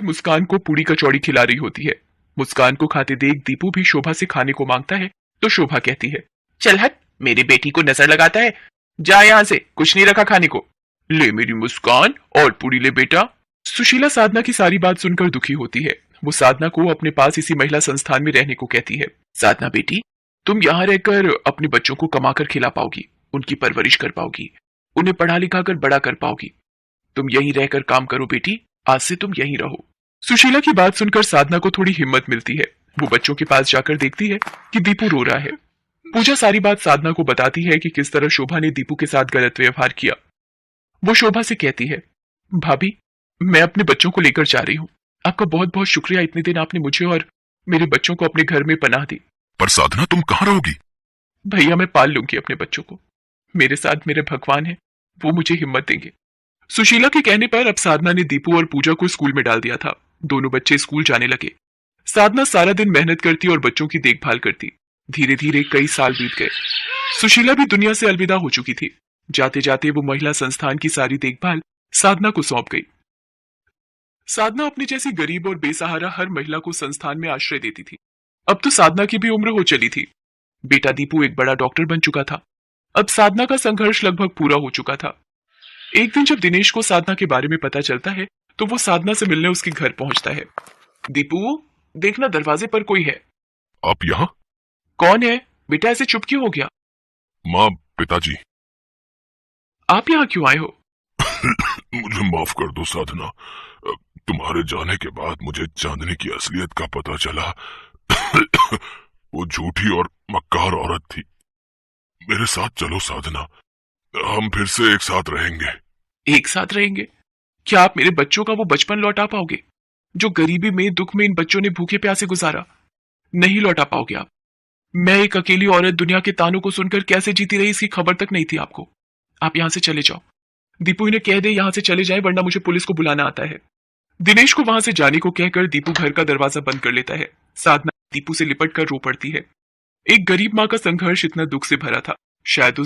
मुस्कान को पूरी कचौड़ी खिला रही होती है। मुस्कान को खाते देख दीपू भी शोभा से खाने को मांगता है तो शोभा कहती है, चल हट, मेरी बेटी को नजर लगाता है, जा यहां से, कुछ नहीं रखा खाने को। ले मेरी मुस्कान और पूरी ले बेटा। सुशीला साधना की सारी बात सुनकर दुखी होती है। वो साधना को अपने पास इसी महिला संस्थान में रहने को कहती है। साधना बेटी, तुम यहाँ रहकर अपने बच्चों को कमाकर खिला पाओगी, उनकी परवरिश कर पाओगी, उन्हें पढ़ा लिखा कर बड़ा कर पाओगी। तुम यहीं रहकर काम करो बेटी, आज से तुम यहीं रहो। सुशीला की बात सुनकर साधना को थोड़ी हिम्मत मिलती है। वो बच्चों के पास जाकर देखती है कि दीपू रो रहा है। पूजा सारी बात साधना को बताती है कि किस तरह शोभा ने दीपू के साथ गलत व्यवहार किया। वो शोभा से कहती है, भाभी, मैं अपने बच्चों को लेकर जा रही हूँ। आपका बहुत बहुत शुक्रिया, इतने दिन आपने मुझे और मेरे बच्चों को अपने घर में पनाह दी। पर साधना, तुम कहाँ रहोगी? भैया, मैं पाल लूंगी अपने बच्चों को। मेरे साथ मेरे भगवान है, वो मुझे हिम्मत देंगे। सुशीला के कहने पर अब साधना ने दीपू और पूजा को स्कूल में डाल दिया था। दोनों बच्चे स्कूल जाने लगे। साधना सारा दिन मेहनत करती और बच्चों की देखभाल करती। धीरे धीरे कई साल बीत गए। सुशीला भी दुनिया से अलविदा हो चुकी थी। जाते जाते वो महिला संस्थान की सारी देखभाल साधना को सौंप गई। साधना अपनी जैसी गरीब और बेसहारा हर महिला को संस्थान में आश्रय देती थी। अब तो साधना की भी उम्र हो चली थी। बेटा दीपू एक बड़ा डॉक्टर बन चुका था। अब साधना का संघर्ष लगभग पूरा हो चुका था। एक दिन जब दिनेश को साधना के बारे में पता चलता है तो वो साधना से मिलने उसके घर पहुंचता है। दीपू, देखना दरवाजे पर कोई है। आप यहाँ? कौन है बेटा, ऐसे चुप क्यों हो गया? माँ, पिताजी। आप यहाँ क्यों आए हो? मुझे माफ कर दो साधना, तुम्हारे जाने के बाद मुझे चांदनी की असलियत का पता चला। वो झूठी और मक्कार औरत थी। मेरे साथ चलो साधना, हम फिर से एक साथ रहेंगे। एक साथ रहेंगे? क्या आप मेरे बच्चों का वो बचपन लौटा पाओगे जो गरीबी में, दुख में इन बच्चों ने भूखे प्यासे गुजारा? नहीं लौटा पाओगे आप। मैं एक अकेली औरत दुनिया के तानों को सुनकर कैसे जीती रही इसकी खबर तक नहीं थी आपको। आप यहां से चले जाओ। दीपू इन्हें कह दे यहां से चले जाए, वरना मुझे पुलिस को बुलाना आता है। दिनेश को वहां से जाने को कहकर दीपू घर का दरवाजा बंद कर लेता है। साधना दीपू से लिपट कर रो पड़ती है। एक गरीब माँ का संघर्ष इतना दुख से भरा था, शायद उस